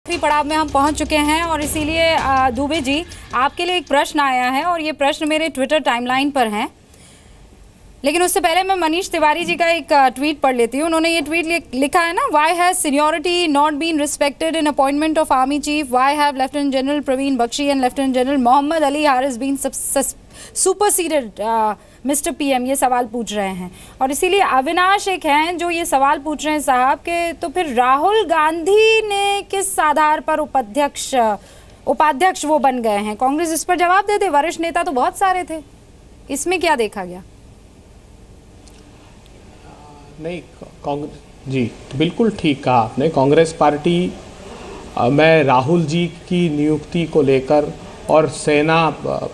आखिरी पड़ाव में हम पहुंच चुके हैं और इसीलिए दुबे जी आपके लिए एक प्रश्न आया है और ये प्रश्न मेरे ट्विटर टाइमलाइन पर है। लेकिन उससे पहले मैं मनीष तिवारी जी का एक ट्वीट पढ़ लेती हूँ। उन्होंने ये ट्वीट लिखा है ना, why has seniority not been respected in appointment of army chief, why have lieutenant general Praveen Bakshi and lieutenant general Mohammed Ali Haris been superseded mister PM, ये सवाल पूछ रहे हैं। और इसीलिए अविनाश एक हैं जो ये सवाल पूछ रहे हैं साहब के, तो फिर राहुल गांधी ने किस आधार पर उपाध्यक्ष वो बन गए हैं? कांग्रेस इस पर जवाब दे दे, वरिष्ठ नेता तो बहुत सारे थे, इसमें क्या देखा गया? नहीं, कांग्रेस जी बिल्कुल ठीक कहा आपने। कांग्रेस पार्टी मैं राहुल जी की नियुक्ति को लेकर और सेना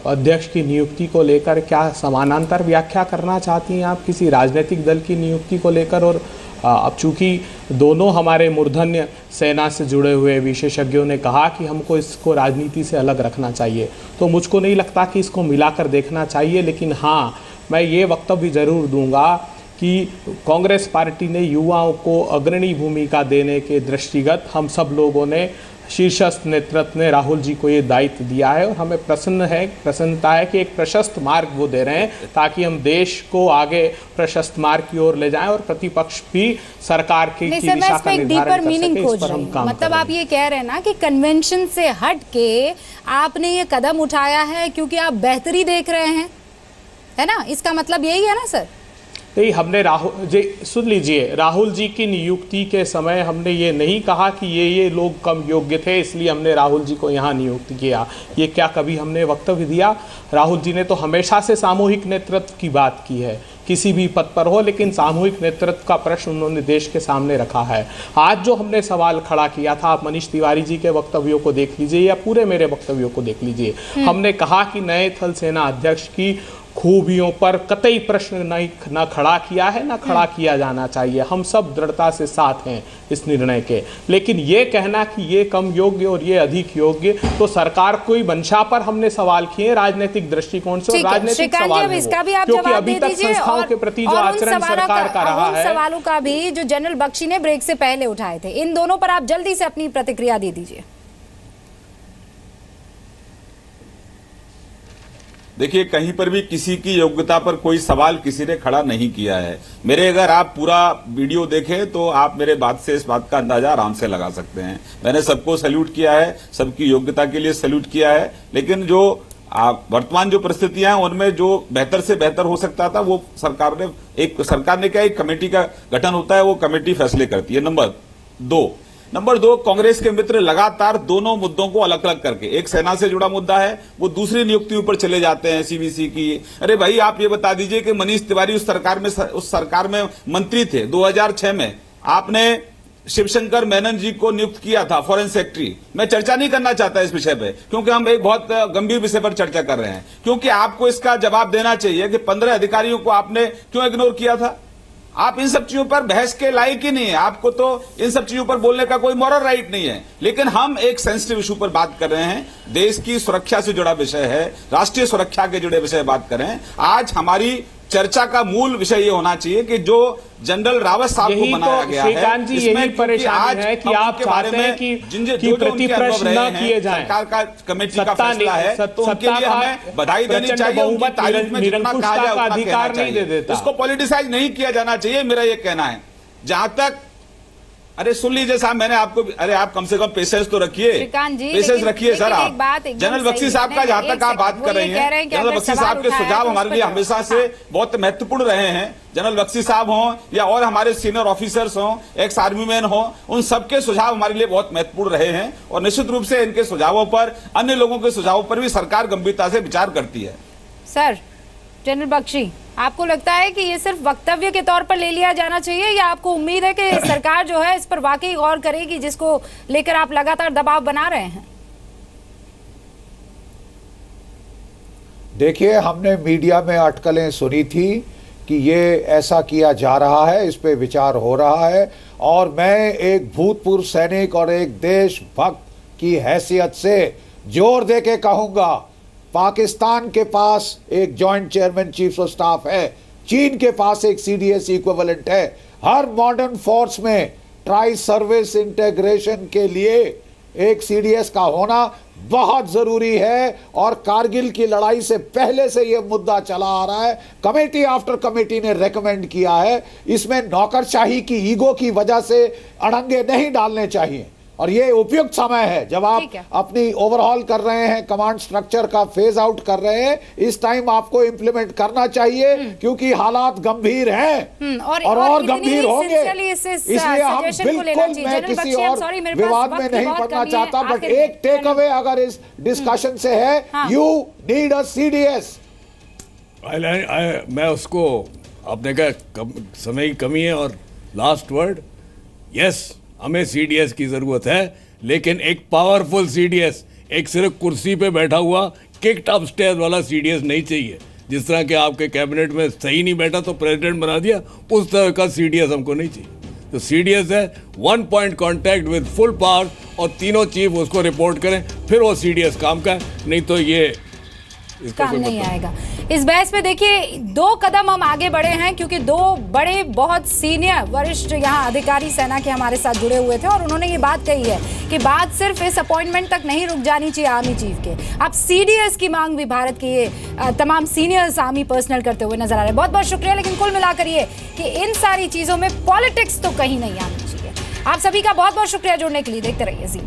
अध्यक्ष की नियुक्ति को लेकर क्या समानांतर व्याख्या करना चाहती हैं आप किसी राजनीतिक दल की नियुक्ति को लेकर? और अब चूंकि दोनों हमारे मूर्धन्य सेना से जुड़े हुए विशेषज्ञों ने कहा कि हमको इसको राजनीति से अलग रखना चाहिए, तो मुझको नहीं लगता कि इसको मिलाकर देखना चाहिए। लेकिन हाँ, मैं ये वक्तव्य ज़रूर दूंगा कि कांग्रेस पार्टी ने युवाओं को अग्रणी भूमिका देने के दृष्टिगत हम सब लोगों ने, शीर्षस्थ नेतृत्व ने राहुल जी को ये दायित्व दिया है और हमें प्रसन्नता है कि एक प्रशस्त मार्ग वो दे रहे हैं ताकि हम देश को आगे प्रशस्त मार्ग की ओर ले जाएं और प्रतिपक्ष भी सरकार की दिशा का निर्धारण कर सके। इस पर हम काम मतलब आप ये कह रहे हैं ना कि कन्वेंशन से हट के आपने ये कदम उठाया है क्योंकि आप बेहतरी देख रहे हैं, है ना? इसका मतलब यही है ना सर? नहीं, हमने राहुल जी, सुन लीजिए, राहुल जी की नियुक्ति के समय हमने ये नहीं कहा कि ये लोग कम योग्य थे इसलिए हमने राहुल जी को यहाँ नियुक्त किया। ये क्या कभी हमने वक्तव्य दिया? राहुल जी ने तो हमेशा से सामूहिक नेतृत्व की बात की है, किसी भी पद पर हो, लेकिन सामूहिक नेतृत्व का प्रश्न उन्होंने देश के सामने रखा है। आज जो हमने सवाल खड़ा किया था, आप मनीष तिवारी जी के वक्तव्यों को देख लीजिए या पूरे मेरे वक्तव्यों को देख लीजिए। हमने कहा कि नए थल सेना अध्यक्ष की खूबियों पर कतई प्रश्न न खड़ा किया है, न खड़ा किया जाना चाहिए। हम सब दृढ़ता से साथ हैं इस निर्णय के। लेकिन ये कहना कि ये कम योग्य और ये अधिक योग्य, तो सरकार कोई मंशा पर हमने सवाल किए राजनीतिक दृष्टिकोण से, और राजनीतिक सवाल है वो, क्योंकि अभी तक संस्थाओं के प्रति जो आचरण सरकार का रहा है, सवालों का भी जो जनरल बख्शी ने ब्रेक से पहले उठाए थे, इन दोनों पर आप जल्दी से अपनी प्रतिक्रिया दे दीजिए। देखिए, कहीं पर भी किसी की योग्यता पर कोई सवाल किसी ने खड़ा नहीं किया है। मेरे अगर आप पूरा वीडियो देखें तो आप मेरे बात से इस बात का अंदाजा आराम से लगा सकते हैं। मैंने सबको सैल्यूट किया है, सबकी योग्यता के लिए सैल्यूट किया है, लेकिन जो वर्तमान जो परिस्थितियां हैं उनमें जो बेहतर से बेहतर हो सकता था वो सरकार ने क्या, एक कमेटी का गठन होता है, वो कमेटी फैसले करती है। नंबर दो, कांग्रेस के मित्र लगातार दोनों मुद्दों को अलग अलग करके, एक सेना से जुड़ा मुद्दा है, वो दूसरी नियुक्ति पर चले जाते हैं सीवीसी की। अरे भाई, आप ये बता दीजिए कि मनीष तिवारी उस सरकार में मंत्री थे 2006 में। आपने शिवशंकर मेनन जी को नियुक्त किया था फॉरेन सेक्रेटरी। मैं चर्चा नहीं करना चाहता इस विषय पे, क्योंकि हम एक बहुत गंभीर विषय पर चर्चा कर रहे हैं। क्योंकि आपको इसका जवाब देना चाहिए कि 15 अधिकारियों को आपने क्यों इग्नोर किया था? आप इन सब चीजों पर बहस के लायक ही नहीं है, आपको तो इन सब चीजों पर बोलने का कोई मॉरल राइट नहीं है। लेकिन हम एक सेंसिटिव इशू पर बात कर रहे हैं, देश की सुरक्षा से जुड़ा विषय है, राष्ट्रीय सुरक्षा के जुड़े विषय बात कर रहे हैं। आज हमारी चर्चा का मूल विषय ये होना चाहिए कि जो जनरल रावत साहब को बनाया गया है, इसमें परेशानी है कि आप चाहते हैं कि प्रति प्रश्न न किए जाएं। सरकार का कमेटी का फैसला है, तो उनके लिए हमें बधाई देनी चाहिए, उनकी तारीफ में जितना कहा जाए उतना कहना चाहिए। इसको पॉलिटिसाइज नहीं किया जाना चाहिए, मेरा ये कहना है। जहां तक, अरे सुन लीजिए साहब, मैंने आपको, अरे आप कम से कम पेशेंस तो रखिए, पेशेंस रखिए सर। आप जनरल बख्शी साहब का जहां तक आप बात कर रही हैं, जनरल बख्शी साहब के सुझाव हमारे लिए हमेशा से बहुत महत्वपूर्ण रहे हैं। जनरल बख्शी साहब हों या और हमारे सीनियर ऑफिसर्स हों, एक्स आर्मी मैन हों, उन सबके सुझाव हमारे लिए बहुत महत्वपूर्ण रहे हैं। और निश्चित रूप से इनके सुझावों पर, अन्य लोगों के सुझावों पर भी सरकार गंभीरता से विचार करती है। सर, जनरल बख्शी, आपको लगता है कि ये सिर्फ वक्तव्य के तौर पर ले लिया जाना चाहिए, या आपको उम्मीद है कि सरकार जो है इस पर वाकई गौर करेगी, जिसको लेकर आप लगातार दबाव बना रहे हैं? देखिए, हमने मीडिया में अटकलें सुनी थी कि ये ऐसा किया जा रहा है, इस पे विचार हो रहा है। और मैं एक भूतपूर्व सैनिक और एक देशभक्त की हैसियत से जोर दे के कहूँगा, पाकिस्तान के पास एक joint chairman chief of staff है, चीन के पास एक सीडीएस इक्विवेलेंट है। हर मॉडर्न फोर्स में ट्राई सर्विस इंटीग्रेशन के लिए एक सीडीएस का होना बहुत जरूरी है। और कारगिल की लड़ाई से पहले से यह मुद्दा चला आ रहा है, कमेटी आफ्टर कमेटी ने रेकमेंड किया है। इसमें नौकरशाही की ईगो की वजह से अड़ंगे नहीं डालने चाहिए और ये उपयुक्त समय है जब आप अपनी ओवरहॉल कर रहे हैं, कमांड स्ट्रक्चर का फेज आउट कर रहे हैं, इस टाइम आपको इंप्लीमेंट करना चाहिए क्योंकि हालात गंभीर हैं और गंभीर होंगे। इसलिए हम बिल्कुल, मैं किसी और विवाद में नहीं पड़ना चाहता, बट एक टेक अवे अगर इस डिस्कशन से है, यू नीड अ सीडीएस। मैं उसको, आपने कहा समय की कमी है और लास्ट वर्ड, यस हमें सीडीएस की जरूरत है, लेकिन एक पावरफुल सीडीएस, एक सिर्फ कुर्सी पे बैठा हुआ किक्ड अपस्टेयर्स वाला सीडीएस नहीं चाहिए। जिस तरह के आपके कैबिनेट में सही नहीं बैठा तो प्रेसिडेंट बना दिया, उस तरह का सीडीएस हमको नहीं चाहिए। तो सीडीएस है 1 point contact with full power और तीनों चीफ उसको रिपोर्ट करें, फिर वो सीडीएस काम का है, नहीं तो ये काम नहीं आएगा। इस बहस में देखिए 2 कदम हम आगे बढ़े हैं क्योंकि 2 बड़े बहुत सीनियर वरिष्ठ यहाँ अधिकारी सेना के हमारे साथ जुड़े हुए थे और उन्होंने ये बात कही है कि बात सिर्फ इस अपॉइंटमेंट तक नहीं रुक जानी चाहिए आर्मी चीफ के, अब सीडीएस की मांग भी भारत के ये तमाम सीनियर्स आर्मी पर्सनल करते हुए नजर आ रहे हैं। बहुत बहुत शुक्रिया, लेकिन कुल मिलाकर ये कि इन सारी चीजों में पॉलिटिक्स तो कहीं नहीं आनी चाहिए। आप सभी का बहुत बहुत शुक्रिया जुड़ने के लिए। देखते रहिए जी।